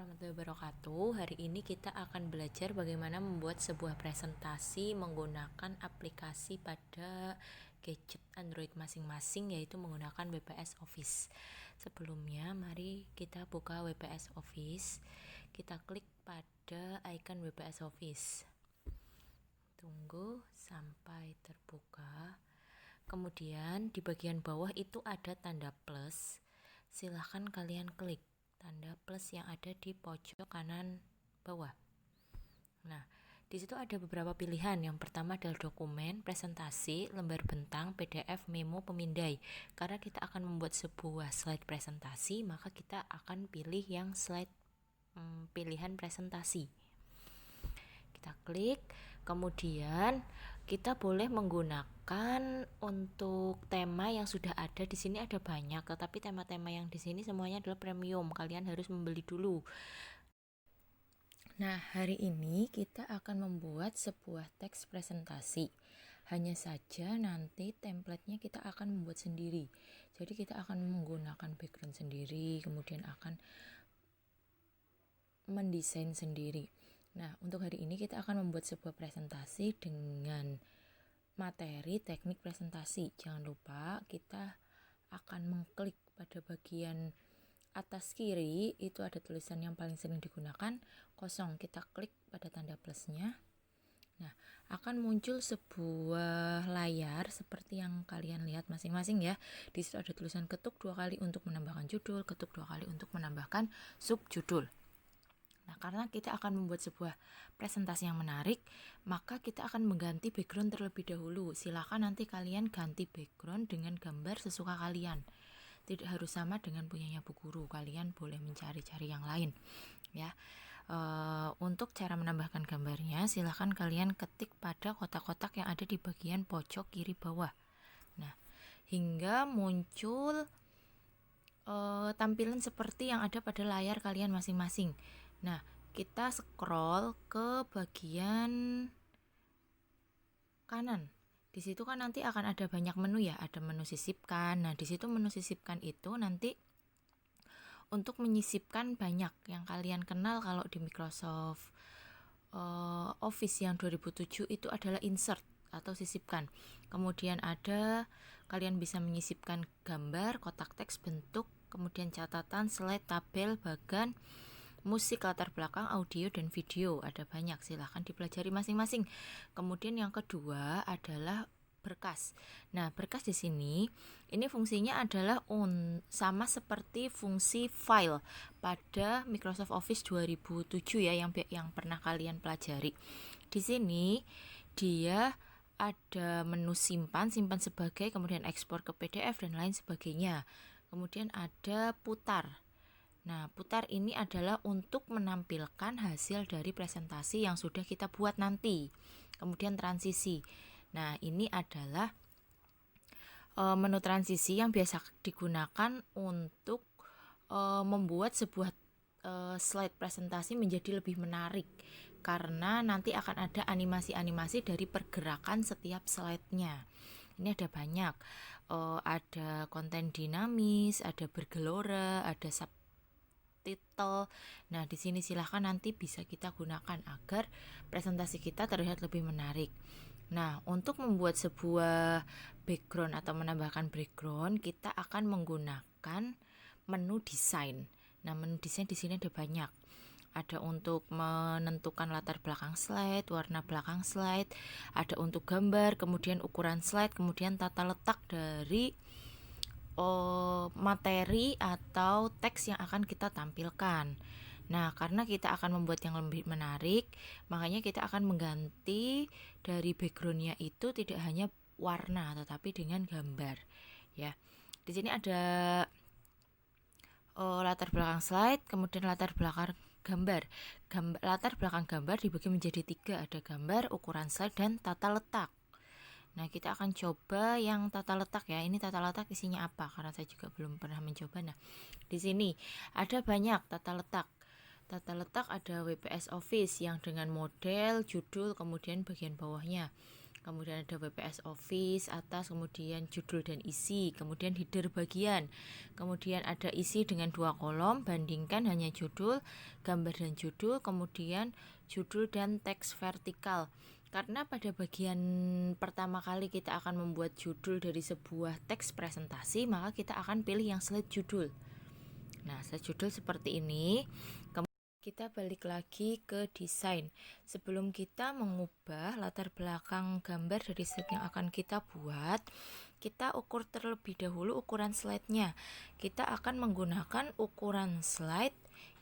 warahmatullahi wabarakatuh. Hari ini kita akan belajar bagaimana membuat sebuah presentasi menggunakan aplikasi pada gadget Android masing-masing, yaitu menggunakan WPS Office. Sebelumnya, mari kita buka WPS Office. Kita klik pada icon WPS Office. Tunggu sampai terbuka. Kemudian di bagian bawah itu ada tanda plus. Silahkan kalian klik tanda plus yang ada di pojok kanan bawah. Nah, di situ ada beberapa pilihan. Yang pertama adalah dokumen, presentasi, lembar bentang, PDF, memo, pemindai. Karena kita akan membuat sebuah slide presentasi, maka kita akan pilih yang slide pilihan presentasi. Kita klik, kemudian kita boleh menggunakan untuk tema yang sudah ada. Di sini ada banyak, tetapi tema-tema yang di sini semuanya adalah premium. Kalian harus membeli dulu. Nah, hari ini kita akan membuat sebuah teks presentasi. Hanya saja nanti template-nya kita akan membuat sendiri. Jadi kita akan menggunakan background sendiri, kemudian akan mendesain sendiri. Nah, untuk hari ini kita akan membuat sebuah presentasi dengan materi teknik presentasi. Jangan lupa kita akan mengklik pada bagian atas kiri, itu ada tulisan yang paling sering digunakan, kosong. Kita klik pada tanda plusnya. Nah, akan muncul sebuah layar seperti yang kalian lihat masing-masing ya. Di situ ada tulisan ketuk 2 kali untuk menambahkan judul, ketuk 2 kali untuk menambahkan subjudul. Nah, karena kita akan membuat sebuah presentasi yang menarik, maka kita akan mengganti background terlebih dahulu. Silakan nanti kalian ganti background dengan gambar sesuka kalian. Tidak harus sama dengan punyanya Bu Guru. Kalian boleh mencari-cari yang lain, ya. Untuk cara menambahkan gambarnya, silakan kalian ketik pada kotak-kotak yang ada di bagian pojok kiri bawah. Nah, hingga muncul tampilan seperti yang ada pada layar kalian masing-masing. Nah, kita scroll ke bagian kanan. Di situ kan nanti akan ada banyak menu ya, ada menu sisipkan. Nah, di situ menu sisipkan itu nanti untuk menyisipkan banyak yang kalian kenal kalau di Microsoft Office yang 2007 itu adalah insert atau sisipkan. Kemudian ada kalian bisa menyisipkan gambar, kotak teks, bentuk, kemudian catatan, slide, tabel, bagan, musik, latar belakang, audio, dan video. Ada banyak, silahkan dipelajari masing-masing. Kemudian yang kedua adalah berkas. Nah, berkas di sini ini fungsinya adalah sama seperti fungsi file pada Microsoft Office 2007 ya, yang pernah kalian pelajari. Di sini dia ada menu simpan sebagai, kemudian ekspor ke PDF dan lain sebagainya. Kemudian ada putar. Nah, putar ini adalah untuk menampilkan hasil dari presentasi yang sudah kita buat nanti. Kemudian transisi. Nah, ini adalah menu transisi yang biasa digunakan untuk membuat sebuah slide presentasi menjadi lebih menarik. Karena nanti akan ada animasi-animasi dari pergerakan setiap slide-nya. Ini ada banyak. Ada konten dinamis, ada bergelora, ada subtitle. Nah, di sini silahkan nanti bisa kita gunakan agar presentasi kita terlihat lebih menarik. Nah, untuk membuat sebuah background atau menambahkan background, kita akan menggunakan menu desain. Nah, menu desain di sini ada banyak. Ada untuk menentukan latar belakang slide, warna belakang slide, ada untuk gambar, kemudian ukuran slide, kemudian tata letak dari materi atau teks yang akan kita tampilkan. Nah, karena kita akan membuat yang lebih menarik, makanya kita akan mengganti dari backgroundnya itu tidak hanya warna, tetapi dengan gambar. Ya, di sini ada latar belakang slide, kemudian latar belakang gambar. Latar belakang gambar dibagi menjadi 3, ada gambar, ukuran slide, dan tata letak. Nah, kita akan coba yang tata letak ya. Ini tata letak isinya apa? Karena saya juga belum pernah mencoba. Nah, di sini ada banyak tata letak. Tata letak ada WPS Office yang dengan model, judul, kemudian bagian bawahnya. kemudian ada WPS Office atas, kemudian judul dan isi, kemudian header bagian, kemudian ada isi dengan 2 kolom, bandingkan hanya judul, gambar dan judul, kemudian judul dan teks vertikal. Karena pada bagian pertama kali kita akan membuat judul dari sebuah teks presentasi, maka kita akan pilih yang slide judul. Nah, slide judul seperti ini. Kita balik lagi ke desain. Sebelum kita mengubah latar belakang gambar dari slide yang akan kita buat, kita ukur terlebih dahulu ukuran slide-nya. Kita akan menggunakan ukuran slide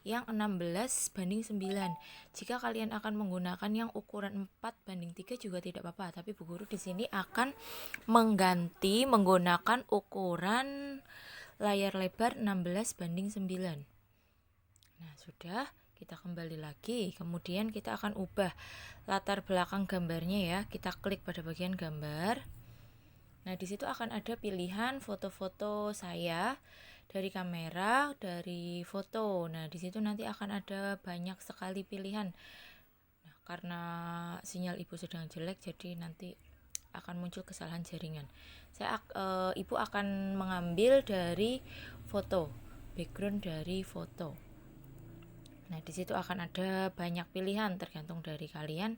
yang 16:9. Jika kalian akan menggunakan yang ukuran 4:3 juga tidak apa-apa, tapi Bu Guru di sini akan mengganti menggunakan ukuran layar lebar 16:9. Nah, sudah. Kita kembali lagi, kemudian kita akan ubah latar belakang gambarnya ya. Kita klik pada bagian gambar. Nah, di situ akan ada pilihan foto-foto saya dari kamera, dari foto. Nah, di situ nanti akan ada banyak sekali pilihan. Nah, karena sinyal Ibu sedang jelek, jadi nanti akan muncul kesalahan jaringan. Ibu akan mengambil dari foto, background dari foto. Nah, di situ akan ada banyak pilihan tergantung dari kalian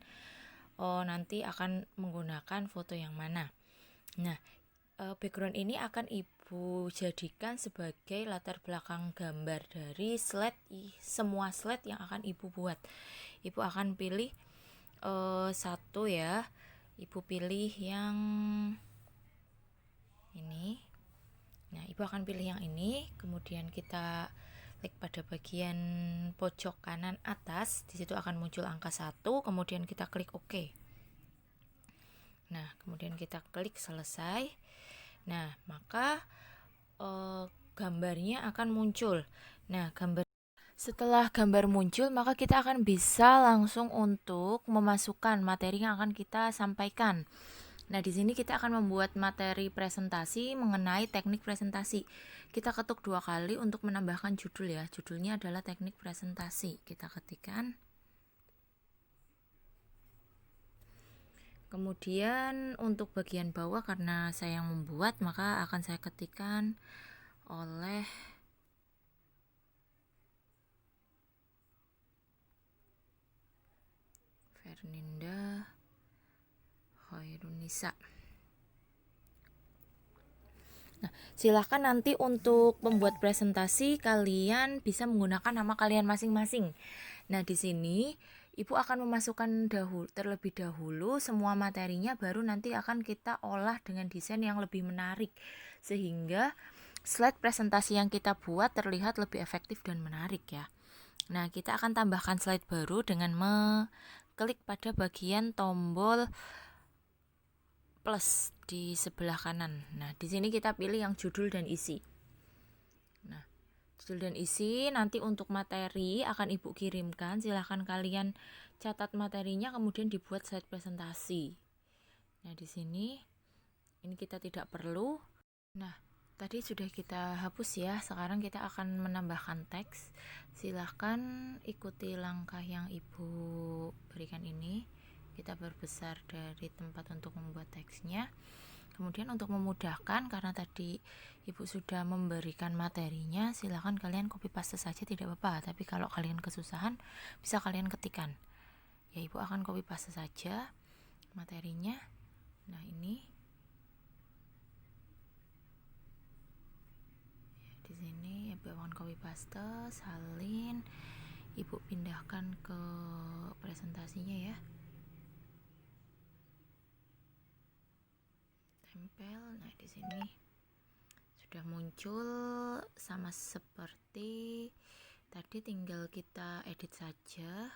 nanti akan menggunakan foto yang mana. Nah, background ini akan Ibu jadikan sebagai latar belakang gambar dari semua slide yang akan Ibu buat. Ibu akan pilih satu ya. Ibu pilih yang ini. Nah, Ibu akan pilih yang ini, kemudian kita klik pada bagian pojok kanan atas. Di situ akan muncul angka 1, kemudian kita klik OK. Nah, kemudian kita klik selesai. Nah, maka gambarnya akan muncul. Nah, setelah gambar muncul, maka kita akan bisa langsung untuk memasukkan materi yang akan kita sampaikan. Nah, di sini kita akan membuat materi presentasi mengenai teknik presentasi. Kita ketuk 2 kali untuk menambahkan judul ya. Judulnya adalah teknik presentasi. Kita ketikkan. Kemudian untuk bagian bawah karena saya yang membuat, maka akan saya ketikkan oleh Ferninda Hoirunisa. Nah, silahkan nanti untuk membuat presentasi kalian bisa menggunakan nama kalian masing-masing. Nah, di sini Ibu akan memasukkan terlebih dahulu semua materinya, baru nanti akan kita olah dengan desain yang lebih menarik sehingga slide presentasi yang kita buat terlihat lebih efektif dan menarik ya. Nah, kita akan tambahkan slide baru dengan mengklik pada bagian tombol plus di sebelah kanan. Nah, di sini kita pilih yang judul dan isi. Nah, judul dan isi nanti untuk materi akan Ibu kirimkan. Silahkan kalian catat materinya, kemudian dibuat slide presentasi. Nah, di sini ini kita tidak perlu. Nah, tadi sudah kita hapus ya. Sekarang kita akan menambahkan teks. Silahkan ikuti langkah yang Ibu berikan ini. Kita perbesar dari tempat untuk membuat teksnya. Kemudian untuk memudahkan, karena tadi Ibu sudah memberikan materinya, silahkan kalian copy paste saja, tidak apa-apa. Tapi kalau kalian kesusahan, bisa kalian ketikkan. Ya, Ibu akan copy paste saja materinya. Nah, ini ya, di sini Ibu akan copy paste, salin, Ibu pindahkan ke presentasinya ya. Tempel. Nah, di sini sudah muncul sama seperti tadi, tinggal kita edit saja.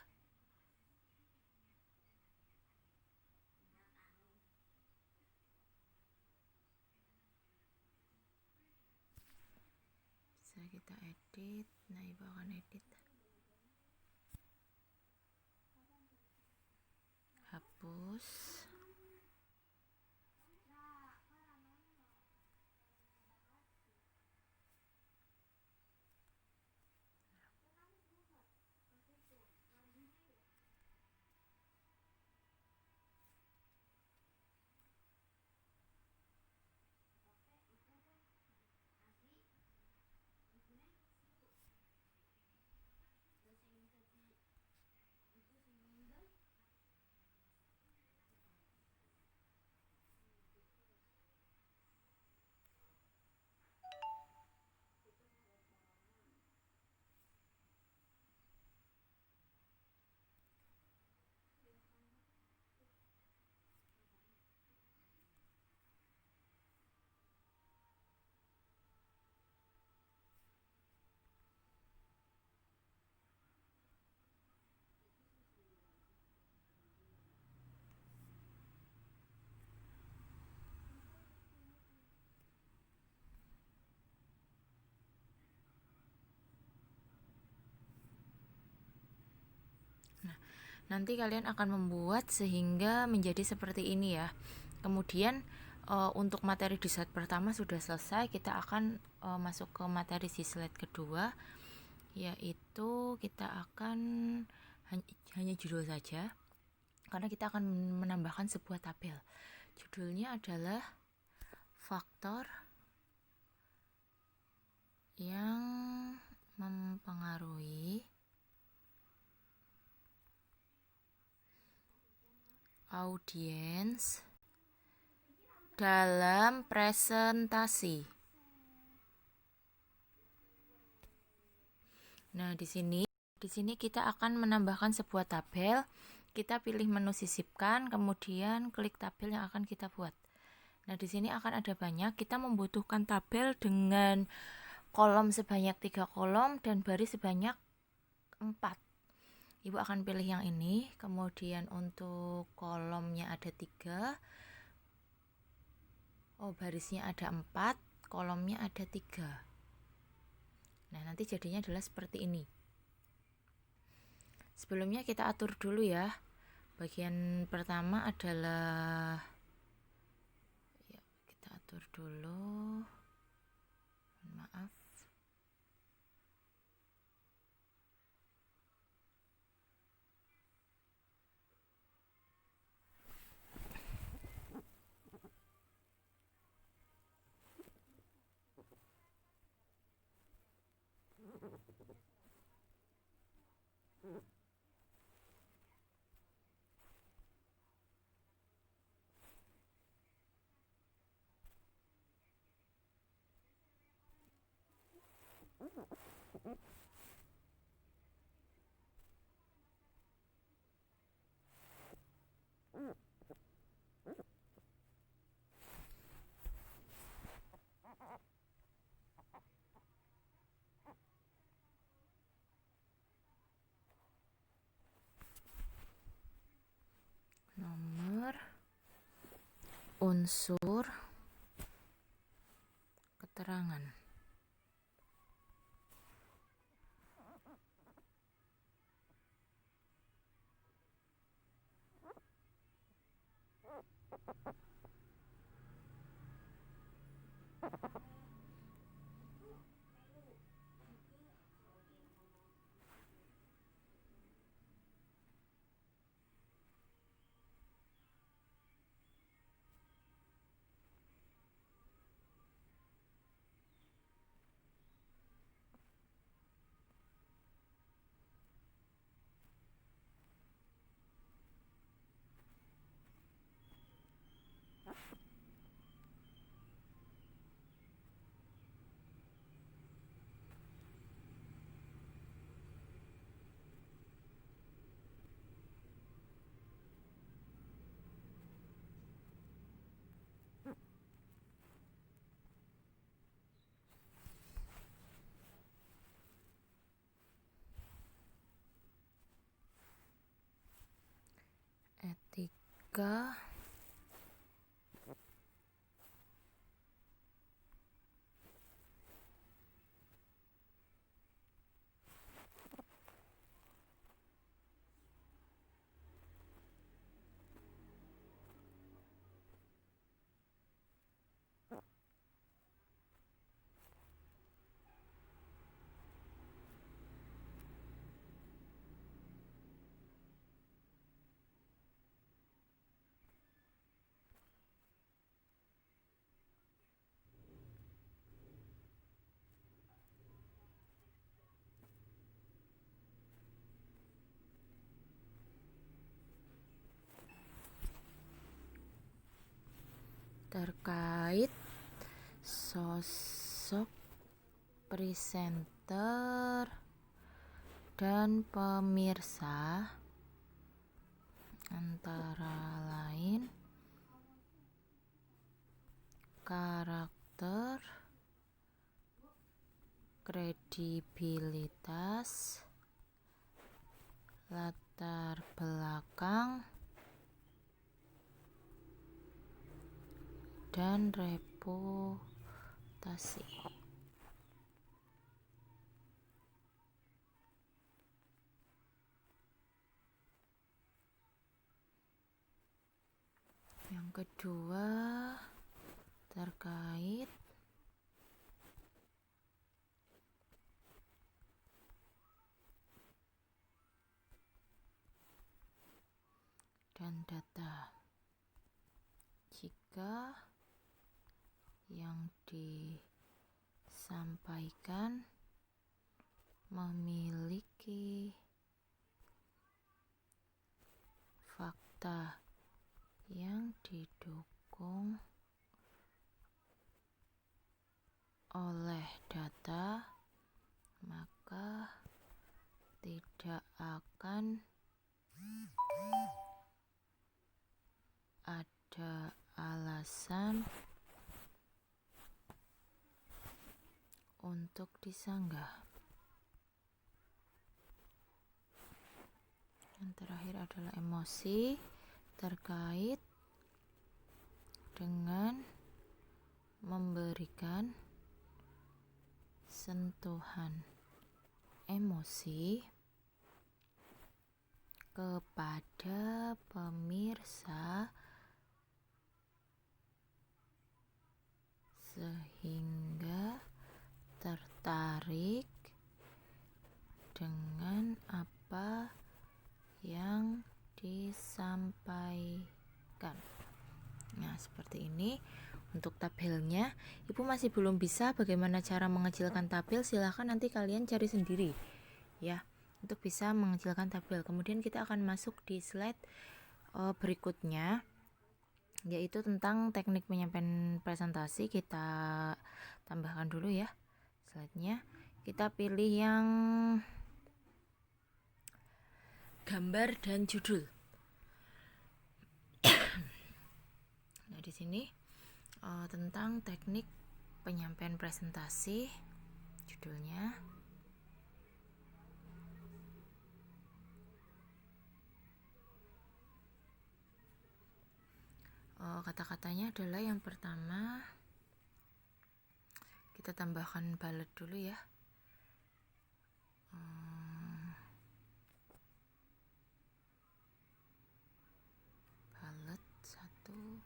Bisa kita edit. Nah, Ibu akan edit. Hapus. Nah, nanti kalian akan membuat sehingga menjadi seperti ini ya. Kemudian untuk materi di slide pertama sudah selesai, kita akan masuk ke materi di slide kedua, yaitu kita akan hanya judul saja, karena kita akan menambahkan sebuah tabel. Judulnya adalah faktor yang mempengaruhi audiens dalam presentasi. Nah, di sini kita akan menambahkan sebuah tabel. Kita pilih menu sisipkan, kemudian klik tabel yang akan kita buat. Nah, di sini akan ada banyak. Kita membutuhkan tabel dengan kolom sebanyak 3 kolom dan baris sebanyak 4. Ibu akan pilih yang ini. Kemudian untuk kolomnya ada 3. Barisnya ada 4, kolomnya ada 3. Nah, nanti jadinya adalah seperti ini. Sebelumnya kita atur dulu ya. Bagian pertama adalah kita atur dulu. Maaf. Nomor, unsur, keterangan. Etika, terkait sosok presenter dan pemirsa, antara lain karakter, kredibilitas, latar belakang, dan reputasi. kedua terkait dan data. Jika yang disampaikan memiliki fakta yang didukung oleh data, maka tidak akan ada alasan untuk disanggah. Yang terakhir adalah emosi terkait dengan memberikan sentuhan emosi kepada pemirsa sehingga tertarik dengan apa yang disampaikan. Nah, seperti ini untuk tabelnya. Ibu masih belum bisa bagaimana cara mengecilkan tabel, silahkan nanti kalian cari sendiri ya untuk bisa mengecilkan tabel. Kemudian kita akan masuk di slide berikutnya, yaitu tentang teknik penyampaian presentasi. Kita tambahkan dulu ya slide-nya. Kita pilih yang gambar dan judul. Nah, di sini tentang teknik penyampaian presentasi, judulnya. Kata-katanya adalah yang pertama kita tambahkan bullet dulu ya. Bullet 1.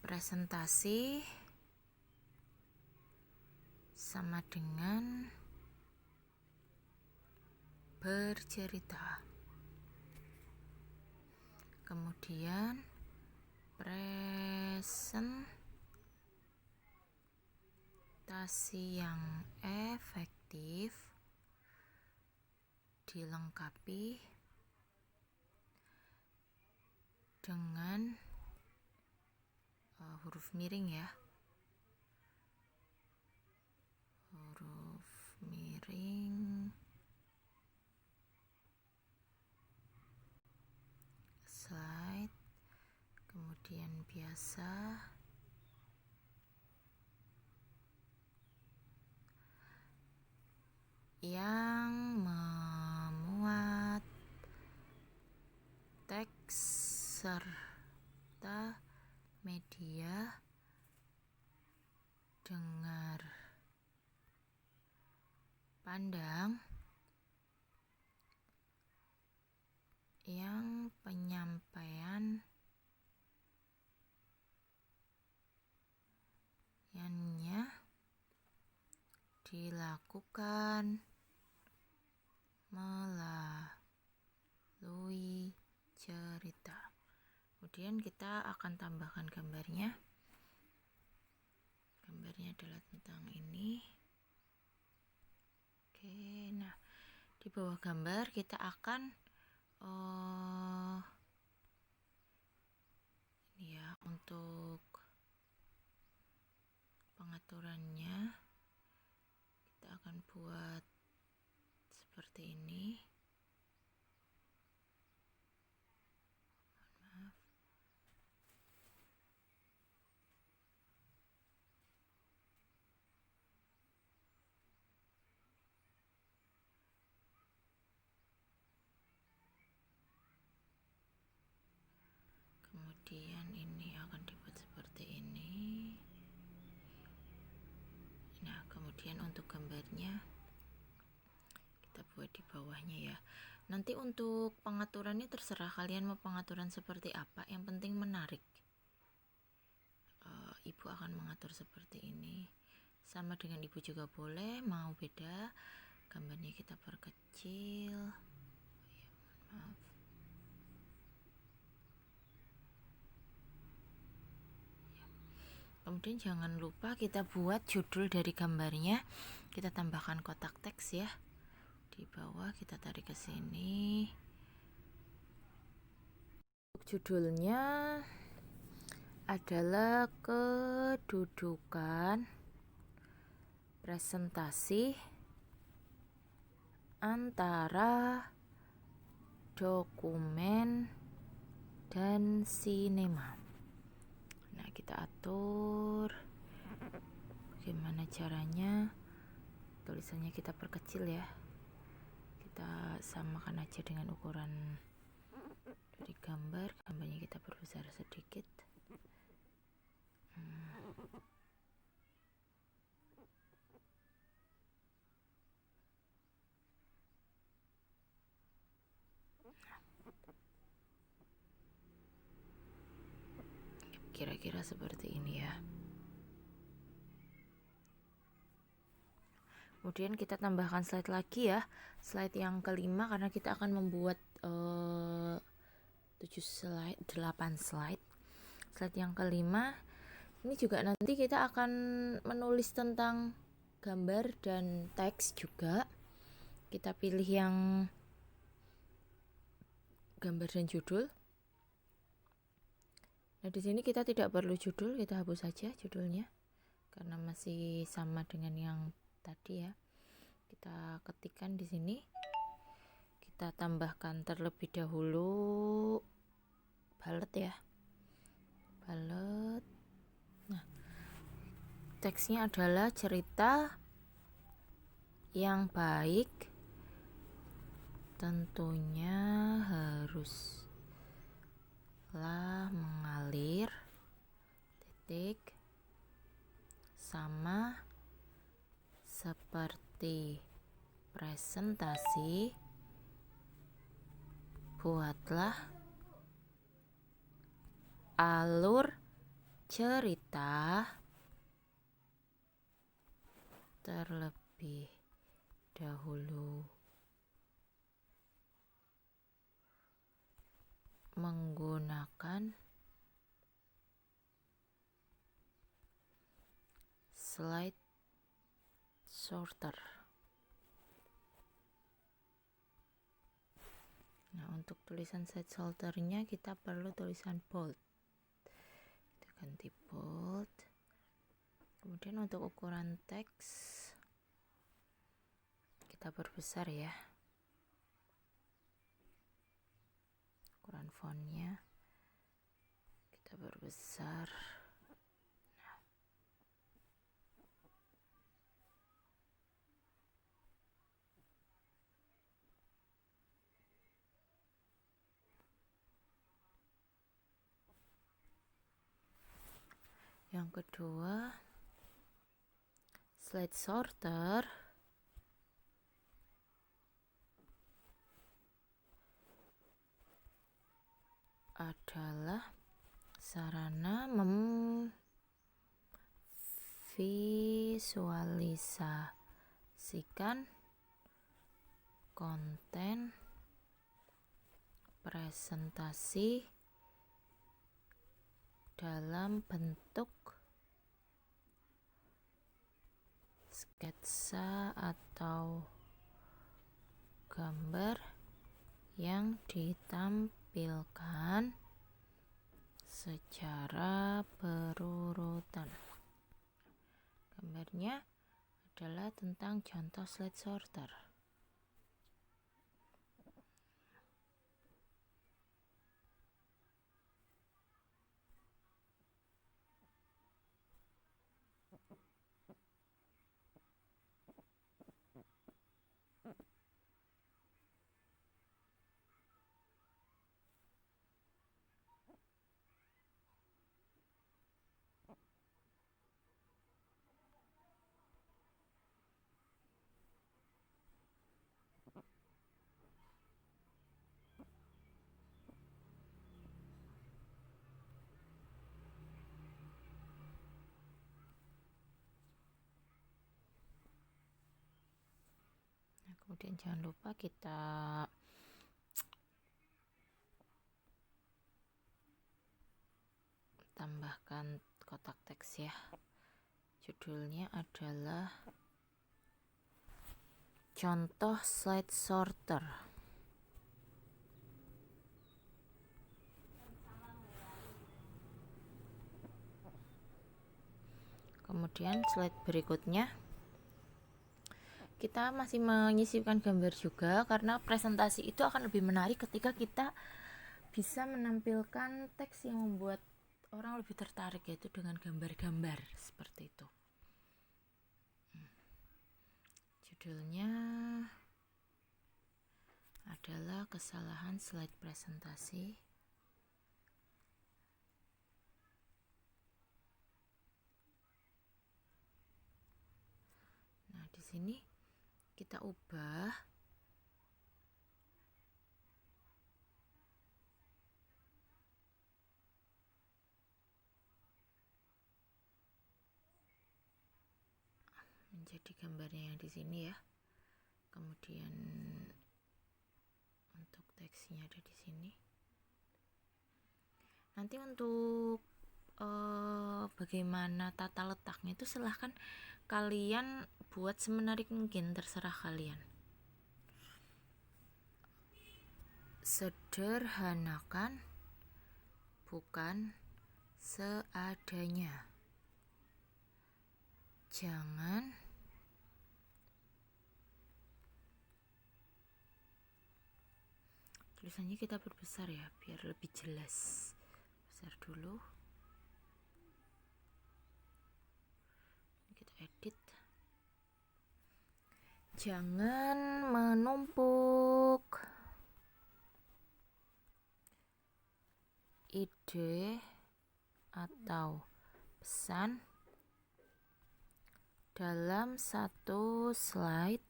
Presentasi sama dengan bercerita. Kemudian presentasi yang efektif dilengkapi dengan huruf miring ya. Huruf miring, slide, kemudian biasa, yang memuat teks serta media dengar pandang yang penyampaiannya dilakukan melalui cerita. Kemudian kita akan tambahkan gambarnya. Gambarnya adalah tentang ini. Oke, nah di bawah gambar kita akan ini ya, untuk pengaturannya kita akan buat seperti ini. Maaf. Kemudian ini akan dibuat seperti ini. Nah, kemudian untuk gambarnya kita buat buat di bawahnya ya. Nanti untuk pengaturannya terserah kalian mau pengaturan seperti apa, yang penting menarik. Ibu akan mengatur seperti ini, sama dengan ibu juga boleh, mau beda gambarnya kita perkecil ya, maaf. Kemudian jangan lupa kita buat judul dari gambarnya, kita tambahkan kotak teks ya. Di bawah kita tarik ke sini. Untuk judulnya adalah kedudukan presentasi antara dokumen dan sinema. Nah, kita atur bagaimana caranya. Tulisannya kita perkecil ya, kita samakan aja dengan ukuran dari gambarnya kita perbesar sedikit. Kira-kira seperti ini ya. Kemudian kita tambahkan slide lagi ya, slide yang kelima, karena kita akan membuat 7 slide, 8 slide. Slide yang kelima ini juga nanti kita akan menulis tentang gambar dan teks juga. Kita pilih yang gambar dan judul. Nah, di sini kita tidak perlu judul, kita hapus saja judulnya karena masih sama dengan yang tadi ya. Kita ketikkan di sini. Kita tambahkan terlebih dahulu balet ya. Balet. Nah, teksnya adalah cerita yang baik tentunya haruslah mengalir titik sama seperti presentasi. Buatlah alur cerita terlebih dahulu menggunakan slide sorter. Nah, untuk tulisan slide sorternya kita perlu tulisan bold. Kita ganti bold. Kemudian untuk ukuran teks kita perbesar ya. Ukuran fontnya kita perbesar. Yang kedua, slide sorter adalah sarana memvisualisasikan konten presentasi dalam bentuk sketsa atau gambar yang ditampilkan secara berurutan. Gambarnya adalah tentang contoh slide sorter. Kemudian jangan lupa kita tambahkan kotak teks ya. Judulnya adalah contoh slide sorter. Kemudian slide berikutnya kita masih menyisipkan gambar juga, karena presentasi itu akan lebih menarik ketika kita bisa menampilkan teks yang membuat orang lebih tertarik, yaitu dengan gambar-gambar seperti itu. Judulnya adalah kesalahan slide presentasi. Nah, di sini kita ubah menjadi gambarnya yang di sini ya. Kemudian untuk teksnya ada di sini. Nanti untuk bagaimana tata letaknya itu silahkan kalian buat semenarik mungkin, terserah kalian. Sederhanakan, bukan seadanya. Jangan tulisannya kita perbesar ya, biar lebih jelas. Besar dulu. Kita edit. Jangan menumpuk. Ide atau pesan dalam satu slide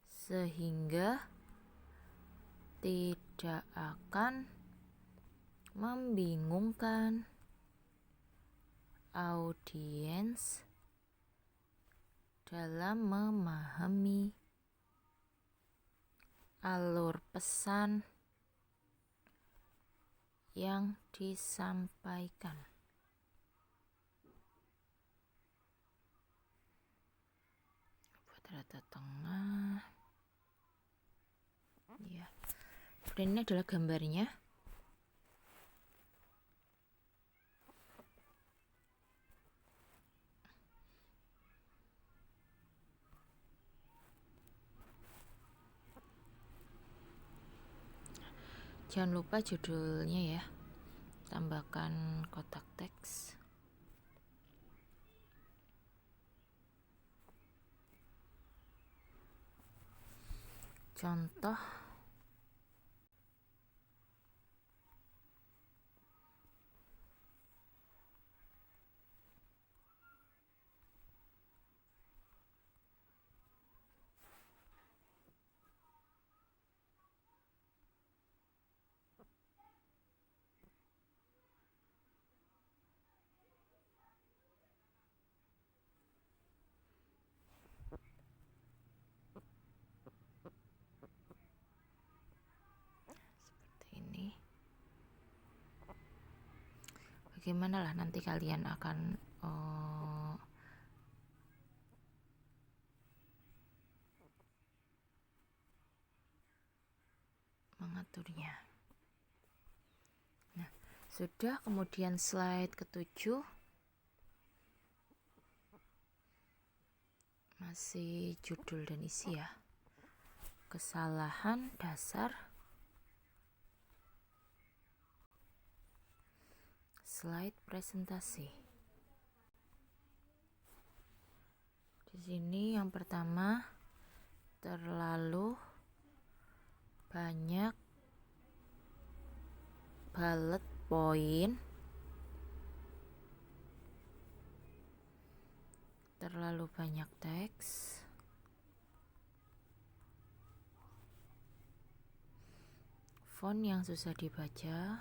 sehingga tidak akan membingungkan audiens dalam memahami alur pesan yang disampaikan. Buat rata tengah ya. Kemudian ini adalah gambarnya. Jangan lupa judulnya ya, tambahkan kotak teks. Contoh bagaimana lah nanti kalian akan mengaturnya. Nah, sudah. Kemudian slide ke-7 masih judul dan isi ya. Kesalahan dasar slide presentasi. Di sini yang pertama, terlalu banyak bullet point, terlalu banyak teks, font yang susah dibaca,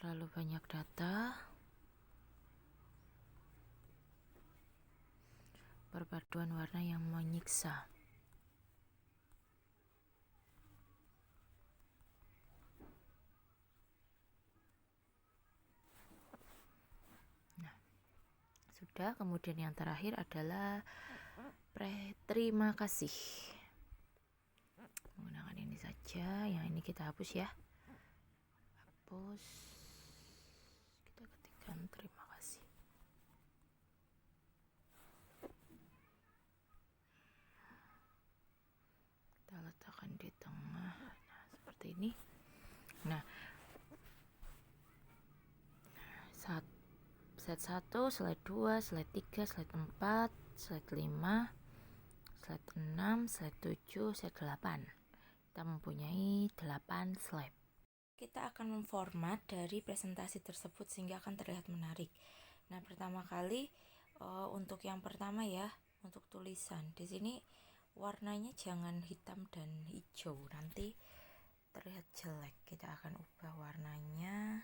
terlalu banyak data. Perpaduan warna yang menyiksa. Nah, sudah. Kemudian yang terakhir adalah terima kasih. Menggunakan ini saja. Yang ini kita hapus ya. Hapus. Kita ketikkan terima kasih. Kita letakkan di tengah. Nah, seperti ini. Nah, slide 1, slide 2, slide 3, slide 4, slide 5, slide 6, slide 7, slide 8. Kita mempunyai 8 slide. Kita akan memformat dari presentasi tersebut sehingga akan terlihat menarik. Nah, pertama kali untuk yang pertama ya, untuk tulisan. Di sini warnanya jangan hitam dan hijau, nanti terlihat jelek. Kita akan ubah warnanya.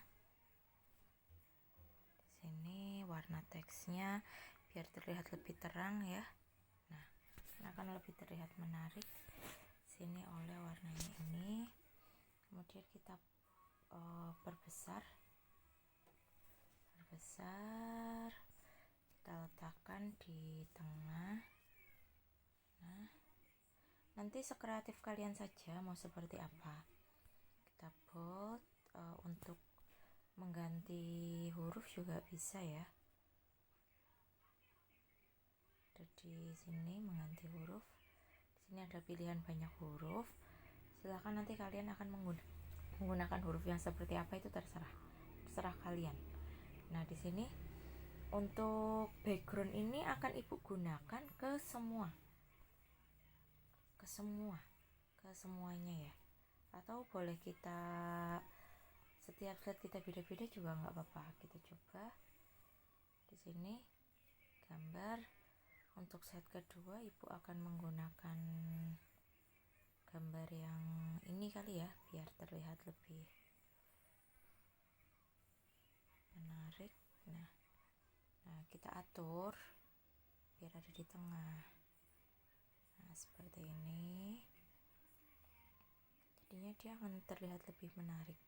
Di sini warna teksnya biar terlihat lebih terang ya. Nah, akan lebih terlihat menarik. Sini oleh warnanya ini. Kemudian kita perbesar. Kita letakkan di tengah. Nah, nanti sekreatif kalian saja mau seperti apa. Kita bold. Untuk mengganti huruf juga bisa ya. Ada di sini mengganti huruf. Di sini ada pilihan banyak huruf. Silakan nanti kalian akan menggunakan huruf yang seperti apa, itu terserah kalian. Nah, di sini untuk background ini akan ibu gunakan ke semuanya ya. Atau boleh kita setiap slide kita beda-beda juga nggak apa-apa. Kita coba di sini gambar. Untuk slide kedua ibu akan menggunakan gambar yang ini kali ya, biar terlihat lebih menarik. Nah, kita atur biar ada di tengah. Nah, seperti ini. Jadinya dia akan terlihat lebih menarik.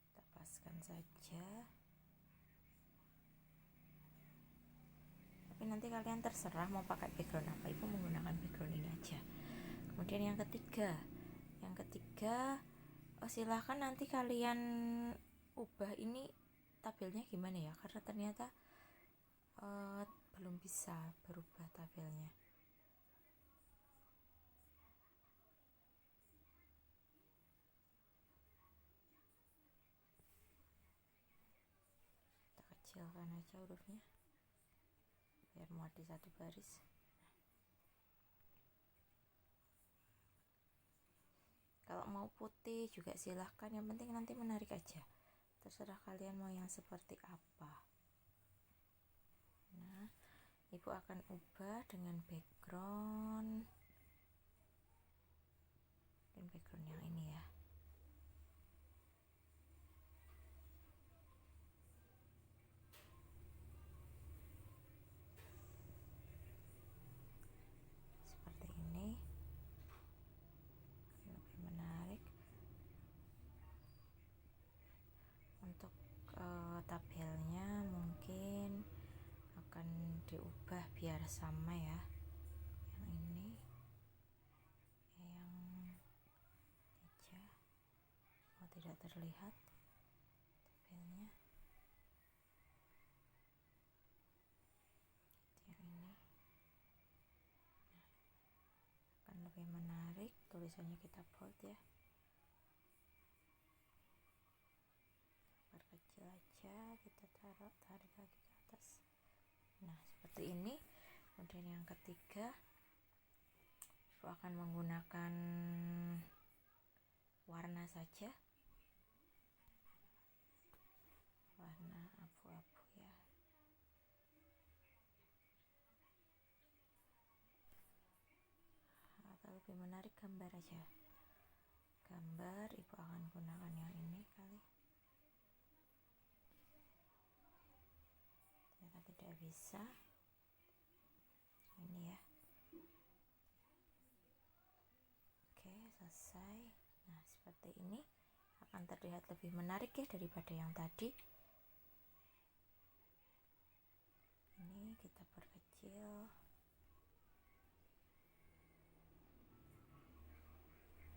Kita paskan saja. Tapi nanti kalian terserah mau pakai background apa. Ibu menggunakan background ini aja. Kemudian yang ketiga silahkan nanti kalian ubah ini tabelnya gimana ya, karena ternyata belum bisa berubah tabelnya. Kita kecilkan aja hurufnya biar muat di satu baris. Kalau mau putih juga silahkan, yang penting nanti menarik aja. Terserah kalian mau yang seperti apa. Nah, ibu akan ubah dengan background yang ini ya. Seperti ini. Lebih menarik. Untuk tabelnya mungkin akan diubah biar sama ya. Yang ini, yang meja, tidak terlihat tabelnya. Yang ini, nah, akan lebih menarik. Tulisannya kita bold ya. Kecil aja, kita tarik lagi ke atas. Nah, seperti ini. Kemudian yang ketiga, aku akan menggunakan warna saja, warna abu-abu ya. lebih menarik gambar aja. Gambar ibu akan gunakan yang ini kali. Ternyata tidak bisa. Ini ya. Oke, selesai. Nah, seperti ini akan terlihat lebih menarik ya daripada yang tadi. Ini kita perkecil.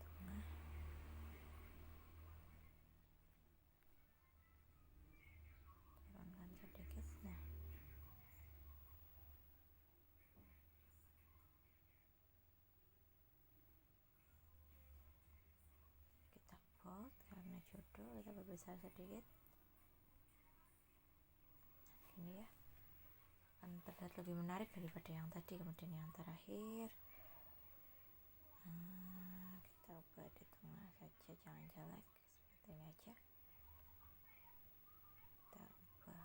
Tengah. Turunkan sedikit. Nah. Kita bold karena judul, kita perbesar sedikit. Gini ya. Akan terlihat lebih menarik daripada yang tadi. Kemudian yang terakhir, kita ubah di tengah saja, jangan jelek, seperti ini aja. Kita ubah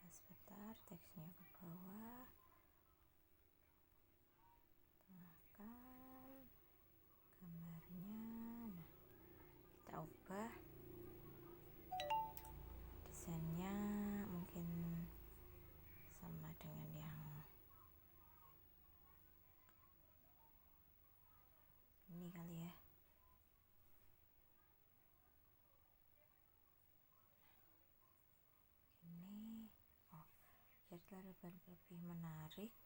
sebentar, teksnya ke bawah, tengahkan gambarnya. Nah, kita ubah desainnya, mungkin sama dengan yang ini kali ya. Ini biar lebih menarik,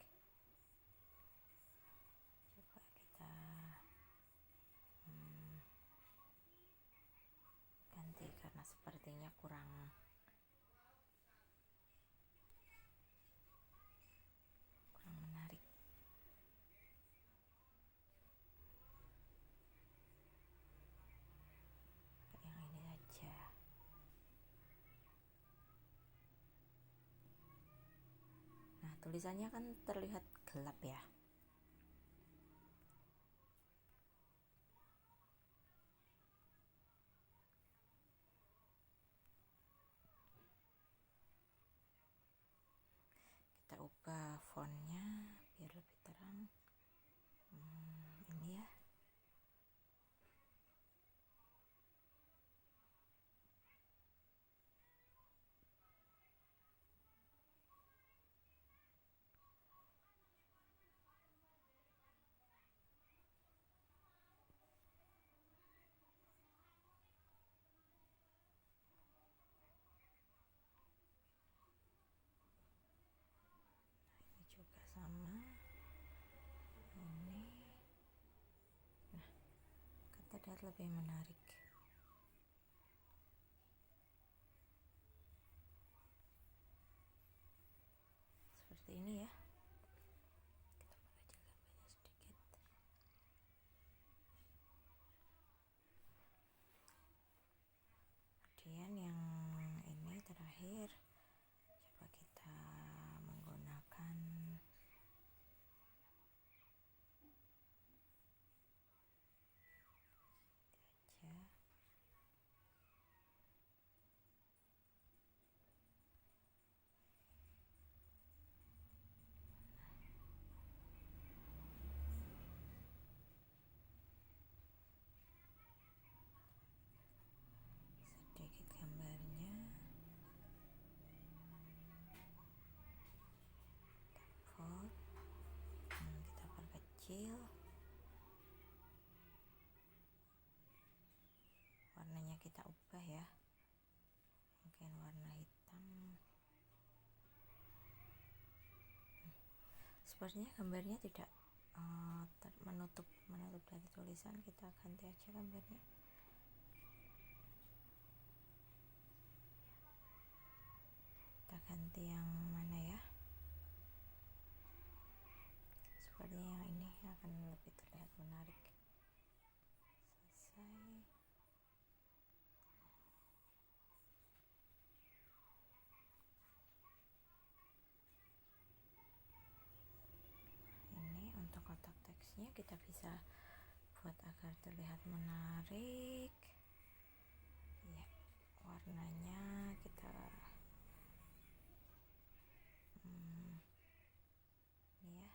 coba kita ganti karena sepertinya kurang menarik. Yang ini aja. Nah, tulisannya kan terlihat gelap ya. Kita ubah fontnya biar lebih terang. Ini ya. Juga sama ini. Nah, kata terlihat lebih menarik. Seperti ini ya. Kita perkecil gambarnya sedikit. Kemudian yang ini terakhir, coba kita menggunakan aja. Sedikit gambarnya. Kita perkecil. Warnanya kita ubah ya, mungkin warna hitam. Sepertinya gambarnya tidak menutup dari tulisan. Kita ganti aja gambarnya. Kita ganti yang mana ya? Sepertinya yang ini akan lebih terlihat menarik. Selesai. Ini untuk kotak teksnya kita bisa buat agar terlihat menarik. Ya, warnanya kita ini ya.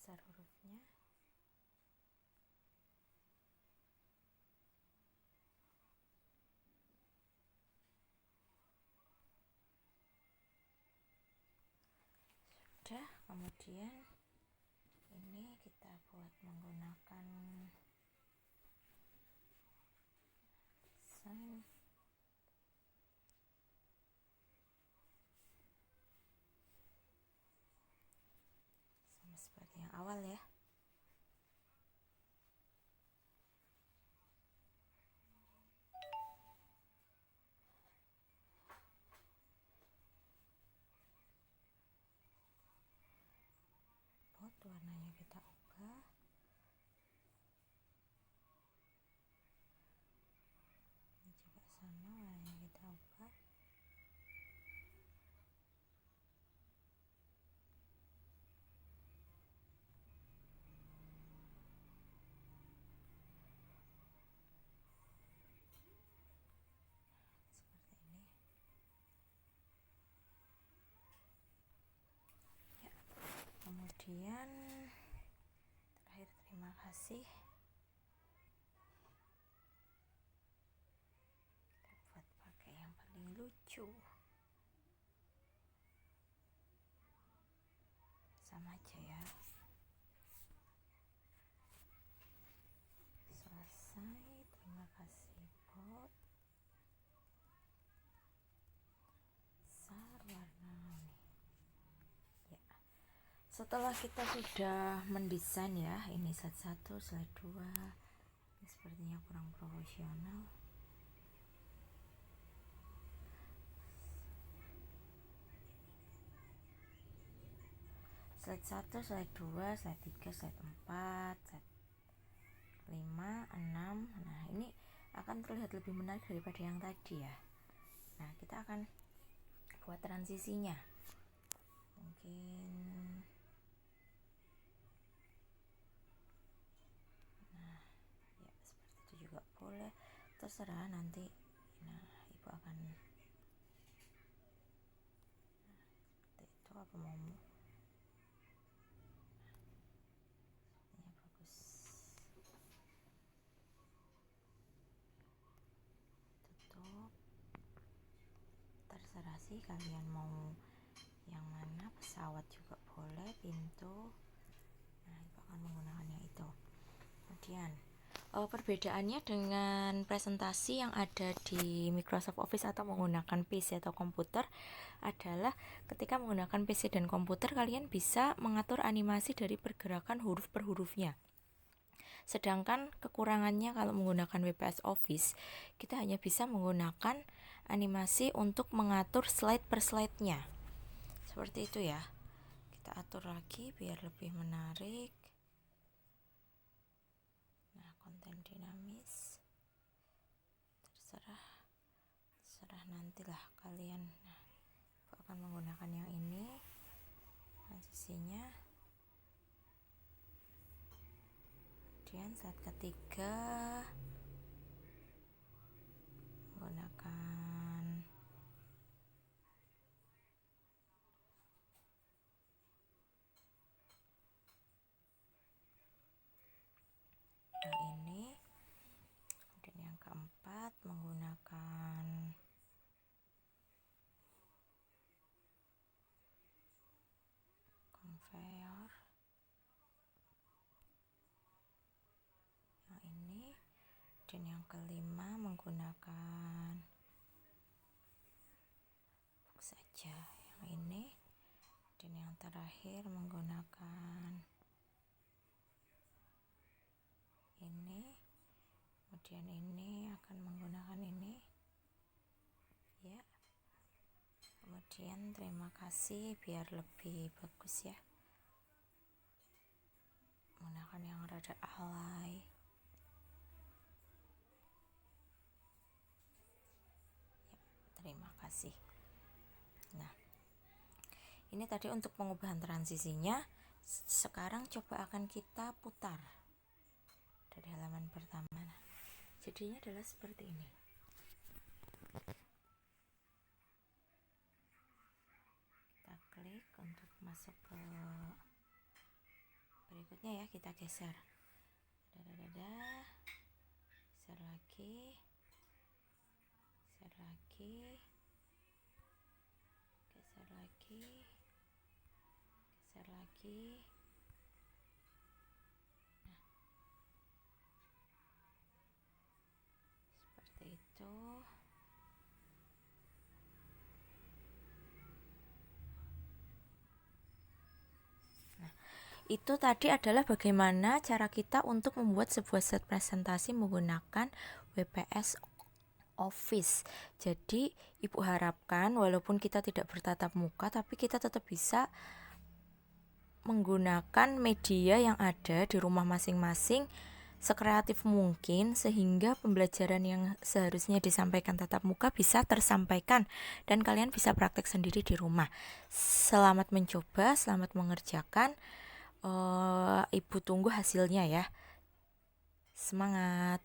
besar hurufnya. Sudah, kemudian ini kita buat menggunakan desain sama seperti yang awal ya. Warnanya kita ubah. Ini juga sama, warnanya kita ubah. Seperti ini. Ya. Kemudian terakhir terima kasih. Kita buat pakai yang paling lucu. Sama aja ya. Selesai, terima kasih bot. Besar warna ini. Ya. Setelah kita sudah mendesain ya, ini slide 1, slide 2. Ini sepertinya kurang profesional. Slide 1, slide 2, slide 3, slide 4, slide 5, 6. Nah, ini akan terlihat lebih menarik daripada yang tadi ya. Nah, kita akan buat transisinya. Mungkin nah, ya seperti itu juga boleh. Terserah nanti. Nah, Ibu akan seperti itu apa mau. Terserah sih kalian mau yang mana, pesawat juga boleh, pintu. Nah, Ibu akan menggunakan yang itu. Kemudian perbedaannya dengan presentasi yang ada di Microsoft Office atau menggunakan PC atau komputer adalah ketika menggunakan PC dan komputer kalian bisa mengatur animasi dari pergerakan huruf per hurufnya. Sedangkan kekurangannya kalau menggunakan WPS Office, kita hanya bisa menggunakan animasi untuk mengatur slide per slide-nya. Seperti itu ya. Kita atur lagi biar lebih menarik. Nah, konten dinamis. Terserah nantilah kalian. Nah, aku akan menggunakan yang ini. Transisinya. Kemudian slide ketiga menggunakan yang ini. Kemudian yang keempat menggunakan conveyor. Yang ini. Dan yang kelima menggunakan box saja. Yang ini. Dan yang terakhir menggunakan ini. Kemudian ini akan menggunakan ini ya. Kemudian terima kasih biar lebih bagus ya, menggunakan yang rada alay. Ya, terima kasih. Nah, ini tadi untuk pengubahan transisinya. Sekarang coba akan kita putar dari halaman pertama. Nah, jadinya adalah seperti ini. Kita klik untuk masuk ke Berikutnya ya, kita geser. Geser lagi. Geser lagi. Geser lagi. Geser lagi. Nah, seperti itu. Itu tadi adalah bagaimana cara kita untuk membuat sebuah slide presentasi menggunakan WPS Office. Jadi Ibu harapkan walaupun kita tidak bertatap muka, tapi kita tetap bisa menggunakan media yang ada di rumah masing-masing sekreatif mungkin, sehingga pembelajaran yang seharusnya disampaikan tatap muka bisa tersampaikan dan kalian bisa praktek sendiri di rumah. Selamat mencoba, selamat mengerjakan. Ibu tunggu hasilnya ya. Semangat.